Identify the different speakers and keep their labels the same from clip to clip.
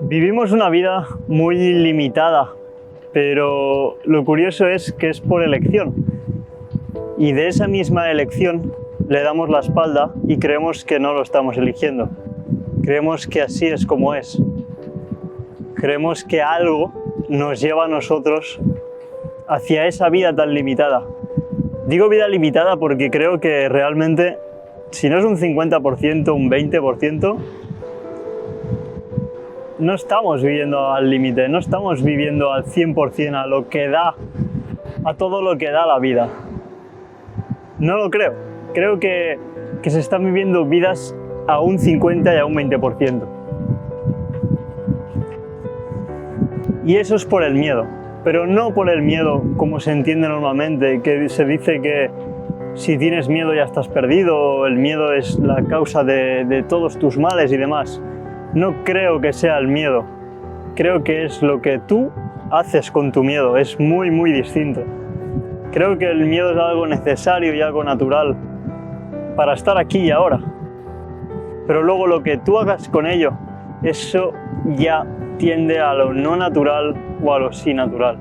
Speaker 1: Vivimos una vida muy limitada, pero lo curioso es que es por elección. Y de esa misma elección le damos la espalda y creemos que no lo estamos eligiendo. Creemos que así es como es. Creemos que algo nos lleva a nosotros hacia esa vida tan limitada. Digo vida limitada porque creo que realmente, si no es un 50%, un 20%, no estamos viviendo al límite, no estamos viviendo al 100% a lo que da, a todo lo que da la vida. No lo creo. Creo que se están viviendo vidas a un 50 y a un 20%. Y eso es por el miedo, pero no por el miedo como se entiende normalmente, que se dice que si tienes miedo ya estás perdido, o el miedo es la causa de todos tus males y demás. No creo que sea el miedo, creo que es lo que tú haces con tu miedo, es muy muy distinto. Creo que el miedo es algo necesario y algo natural para estar aquí y ahora. Pero luego lo que tú hagas con ello, eso ya tiende a lo no natural o a lo sí natural.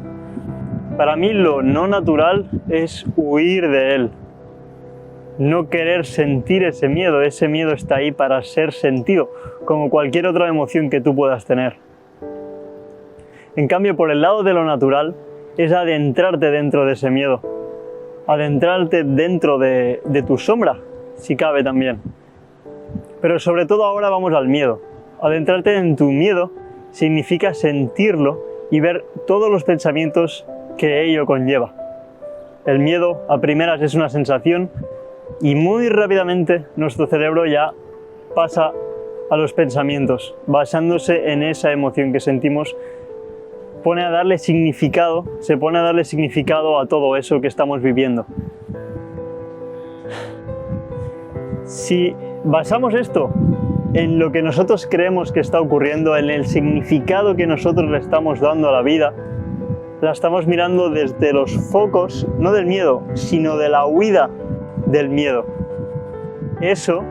Speaker 1: Para mí lo no natural es huir de él. No querer sentir ese miedo está ahí para ser sentido, como cualquier otra emoción que tú puedas tener. En cambio, por el lado de lo natural, es adentrarte dentro de ese miedo, adentrarte dentro de tu sombra, si cabe también. Pero sobre todo ahora vamos al miedo. Adentrarte en tu miedo significa sentirlo y ver todos los pensamientos que ello conlleva. El miedo a primeras es una sensación y muy rápidamente nuestro cerebro ya pasa a los pensamientos, basándose en esa emoción que sentimos, se pone a darle significado a todo eso que estamos viviendo. Si basamos esto en lo que nosotros creemos que está ocurriendo, en el significado que nosotros le estamos dando a la vida, la estamos mirando desde los focos, no del miedo, sino de la huida del miedo. Eso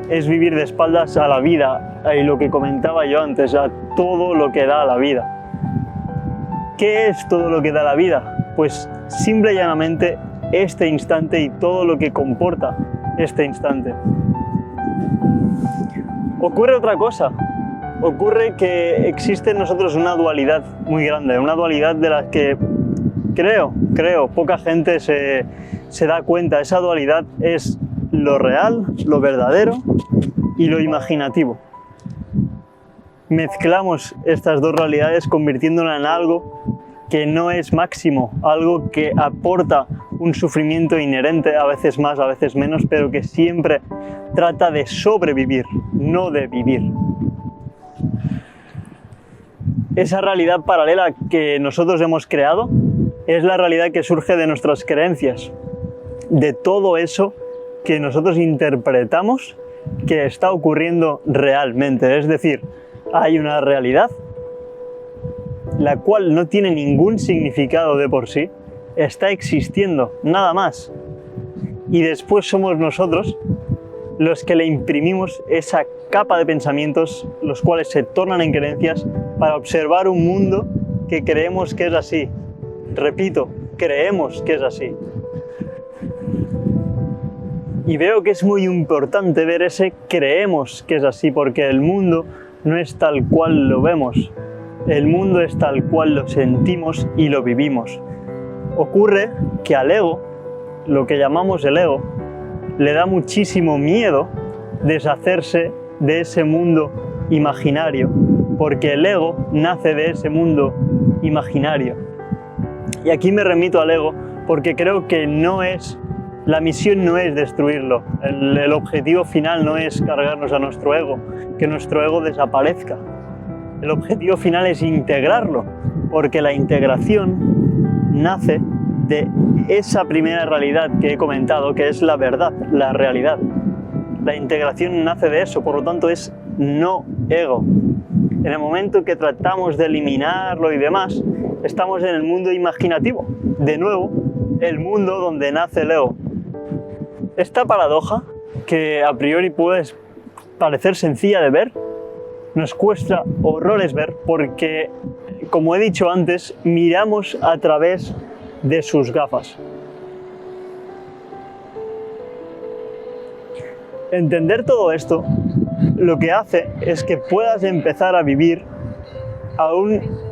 Speaker 1: es vivir de espaldas a la vida, y lo que comentaba yo antes, a todo lo que da la vida. ¿Qué es todo lo que da la vida? Pues simple y llanamente este instante y todo lo que comporta este instante. Ocurre otra cosa, ocurre que existe en nosotros una dualidad muy grande, una dualidad de la que creo, poca gente se da cuenta. Esa dualidad es lo real, lo verdadero y lo imaginativo. Mezclamos estas dos realidades convirtiéndola en algo que no es máximo, algo que aporta un sufrimiento inherente, a veces más, a veces menos, pero que siempre trata de sobrevivir, no de vivir. Esa realidad paralela que nosotros hemos creado es la realidad que surge de nuestras creencias, de todo eso que nosotros interpretamos que está ocurriendo realmente. Es decir, hay una realidad la cual no tiene ningún significado de por sí, está existiendo, nada más. Y después somos nosotros los que le imprimimos esa capa de pensamientos, los cuales se tornan en creencias para observar un mundo que creemos que es así. Repito, creemos que es así. Y veo que es muy importante ver ese creemos que es así, porque el mundo no es tal cual lo vemos. El mundo es tal cual lo sentimos y lo vivimos. Ocurre que al ego, lo que llamamos el ego, le da muchísimo miedo deshacerse de ese mundo imaginario, porque el ego nace de ese mundo imaginario. Y aquí me remito al ego porque creo que la misión no es destruirlo, el objetivo final no es cargarnos a nuestro ego, que nuestro ego desaparezca. El objetivo final es integrarlo, porque la integración nace de esa primera realidad que he comentado, que es la verdad, la realidad. La integración nace de eso, por lo tanto es no ego. En el momento que tratamos de eliminarlo y demás, estamos en el mundo imaginativo. De nuevo, el mundo donde nace el ego. Esta paradoja, que a priori puede parecer sencilla de ver, nos cuesta horrores ver porque, como he dicho antes, miramos a través de sus gafas. Entender todo esto lo que hace es que puedas empezar a vivir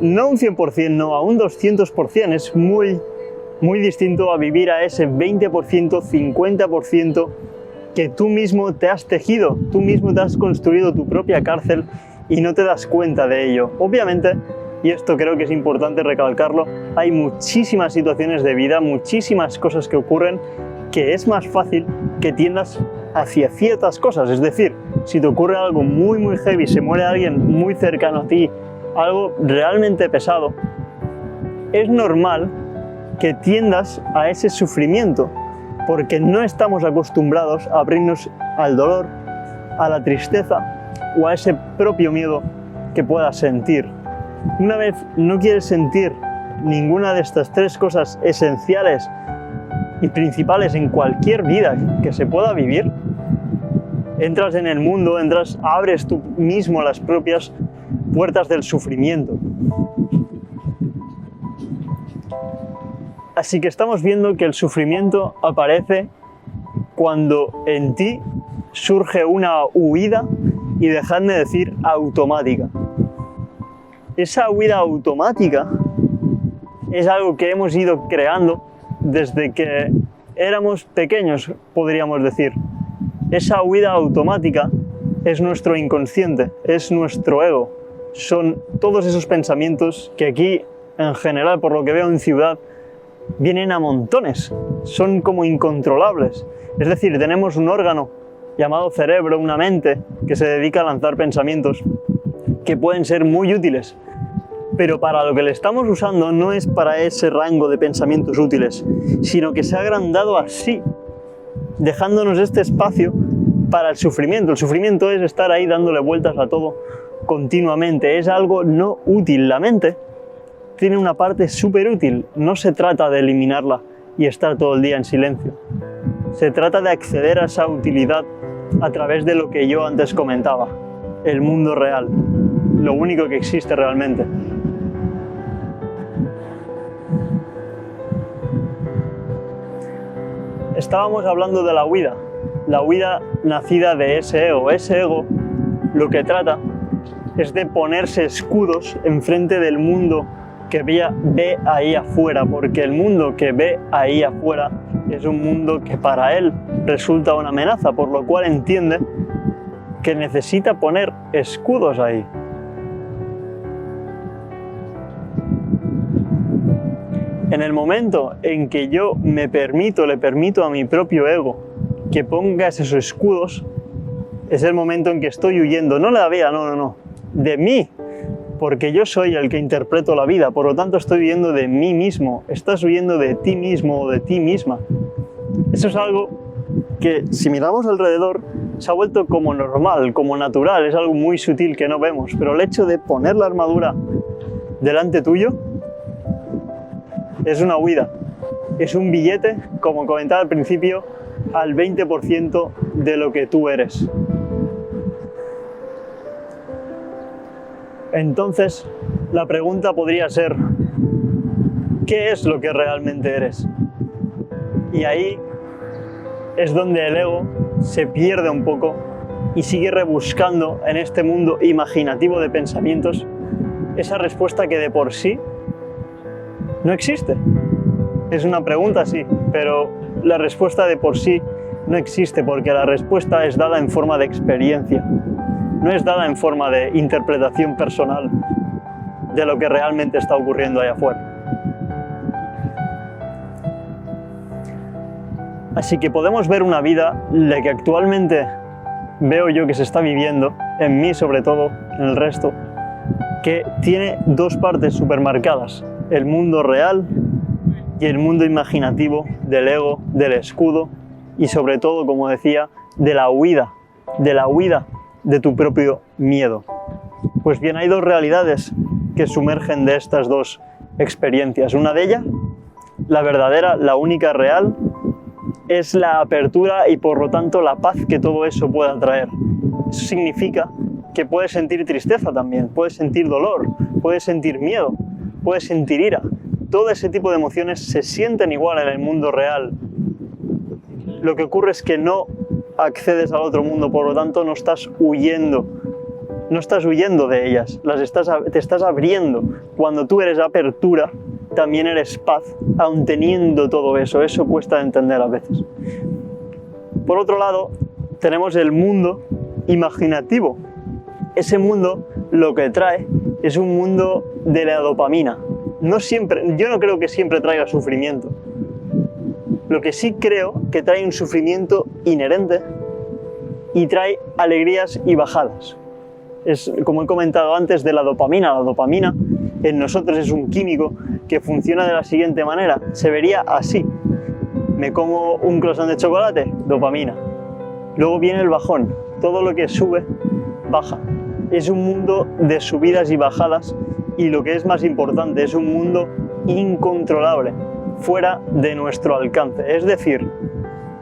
Speaker 1: no un 100%, no, a un 200%. Es muy distinto a vivir a ese 20%, 50% que tú mismo te has tejido, tú mismo te has construido tu propia cárcel y no te das cuenta de ello. Obviamente, y esto creo que es importante recalcarlo, hay muchísimas situaciones de vida, muchísimas cosas que ocurren que es más fácil que tiendas hacia ciertas cosas. Es decir, si te ocurre algo muy heavy, se muere alguien muy cercano a ti, algo realmente pesado, es normal que tiendas a ese sufrimiento, porque no estamos acostumbrados a abrirnos al dolor, a la tristeza o a ese propio miedo que puedas sentir. Una vez no quieres sentir ninguna de estas tres cosas esenciales y principales en cualquier vida que se pueda vivir, entras en el mundo, abres tú mismo las propias puertas del sufrimiento. Así que estamos viendo que el sufrimiento aparece cuando en ti surge una huida, y dejadme decir automática. Esa huida automática es algo que hemos ido creando desde que éramos pequeños, podríamos decir. Esa huida automática es nuestro inconsciente, es nuestro ego. Son todos esos pensamientos que aquí, en general, por lo que veo en ciudad, vienen a montones, son como incontrolables. Es decir, tenemos un órgano llamado cerebro, una mente, que se dedica a lanzar pensamientos que pueden ser muy útiles, pero para lo que le estamos usando no es para ese rango de pensamientos útiles, sino que se ha agrandado así, dejándonos este espacio para el sufrimiento. El sufrimiento es estar ahí dándole vueltas a todo continuamente, es algo no útil. La mente tiene una parte súper útil, no se trata de eliminarla y estar todo el día en silencio. Se trata de acceder a esa utilidad a través de lo que yo antes comentaba, el mundo real, lo único que existe realmente. Estábamos hablando de la huida nacida de ese ego. Ese ego lo que trata es de ponerse escudos enfrente del mundo que ve ahí afuera, porque el mundo que ve ahí afuera es un mundo que para él resulta una amenaza, por lo cual entiende que necesita poner escudos ahí. En el momento en que yo le permito a mi propio ego que ponga esos escudos, es el momento en que estoy huyendo, no de la vida, no, de mí, porque yo soy el que interpreto la vida, por lo tanto estoy huyendo de mí mismo, estás huyendo de ti mismo o de ti misma. Eso es algo que, si miramos alrededor, se ha vuelto como normal, como natural, es algo muy sutil que no vemos, pero el hecho de poner la armadura delante tuyo es una huida, es un billete, como comentaba al principio, al 20% de lo que tú eres. Entonces, la pregunta podría ser, ¿qué es lo que realmente eres? Y ahí es donde el ego se pierde un poco y sigue rebuscando en este mundo imaginativo de pensamientos esa respuesta que de por sí no existe. Es una pregunta, sí, pero la respuesta de por sí no existe, porque la respuesta es dada en forma de experiencia, no es dada en forma de interpretación personal de lo que realmente está ocurriendo allá afuera. Así que podemos ver una vida, la que actualmente veo yo que se está viviendo, en mí sobre todo, en el resto, que tiene dos partes supermarcadas: el mundo real y el mundo imaginativo del ego, del escudo y sobre todo, como decía, de la huida de tu propio miedo. Pues bien, hay dos realidades que sumergen de estas dos experiencias. Una de ellas, la verdadera, la única real, es la apertura y por lo tanto la paz que todo eso pueda traer. Eso significa que puedes sentir tristeza también, puedes sentir dolor, puedes sentir miedo, puedes sentir ira. Todo ese tipo de emociones se sienten igual en el mundo real. Lo que ocurre es que no accedes al otro mundo, por lo tanto no estás huyendo de ellas, te estás abriendo. Cuando tú eres apertura, también eres paz, aun teniendo todo eso. Eso cuesta de entender a veces. Por otro lado, tenemos el mundo imaginativo. Ese mundo lo que trae es un mundo de la dopamina. Yo no creo que siempre traiga sufrimiento. Lo que sí creo que trae un sufrimiento inherente y trae alegrías y bajadas. Es, como he comentado antes, de la dopamina. La dopamina en nosotros es un químico que funciona de la siguiente manera. Se vería así. Me como un croissant de chocolate, dopamina. Luego viene el bajón. Todo lo que sube, baja. Es un mundo de subidas y bajadas, y lo que es más importante, es un mundo incontrolable, fuera de nuestro alcance. Es decir,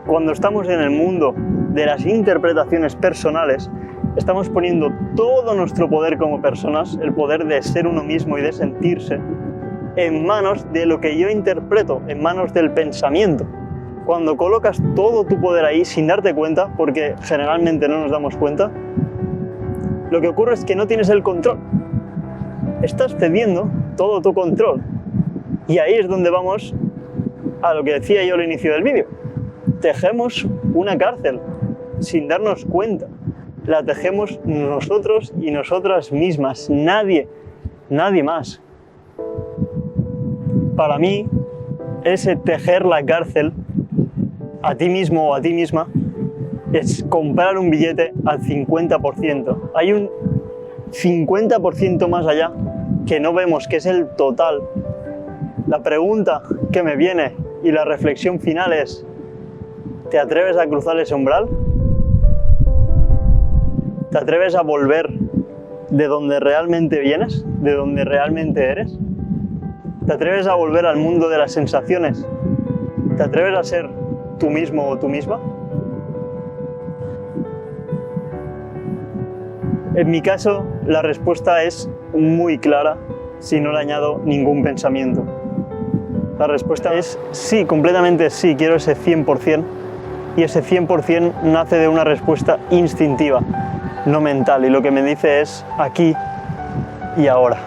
Speaker 1: cuando estamos en el mundo de las interpretaciones personales, estamos poniendo todo nuestro poder como personas, el poder de ser uno mismo y de sentirse, en manos de lo que yo interpreto, en manos del pensamiento. Cuando colocas todo tu poder ahí sin darte cuenta, porque generalmente no nos damos cuenta, lo que ocurre es que no tienes el control. Estás cediendo todo tu control. Y ahí es donde vamos a lo que decía yo al inicio del vídeo. Tejemos una cárcel sin darnos cuenta. La tejemos nosotros y nosotras mismas. Nadie más. Para mí, ese tejer la cárcel a ti mismo o a ti misma es comprar un billete al 50%. Hay un 50% más allá que no vemos, que es el total. La pregunta que me viene y la reflexión final es: ¿te atreves a cruzar ese umbral? ¿Te atreves a volver de donde realmente vienes? ¿De donde realmente eres? ¿Te atreves a volver al mundo de las sensaciones? ¿Te atreves a ser tú mismo o tú misma? En mi caso, la respuesta es muy clara si no le añado ningún pensamiento. La respuesta es sí, completamente sí, quiero ese 100%, y ese 100% nace de una respuesta instintiva, no mental, y lo que me dice es aquí y ahora.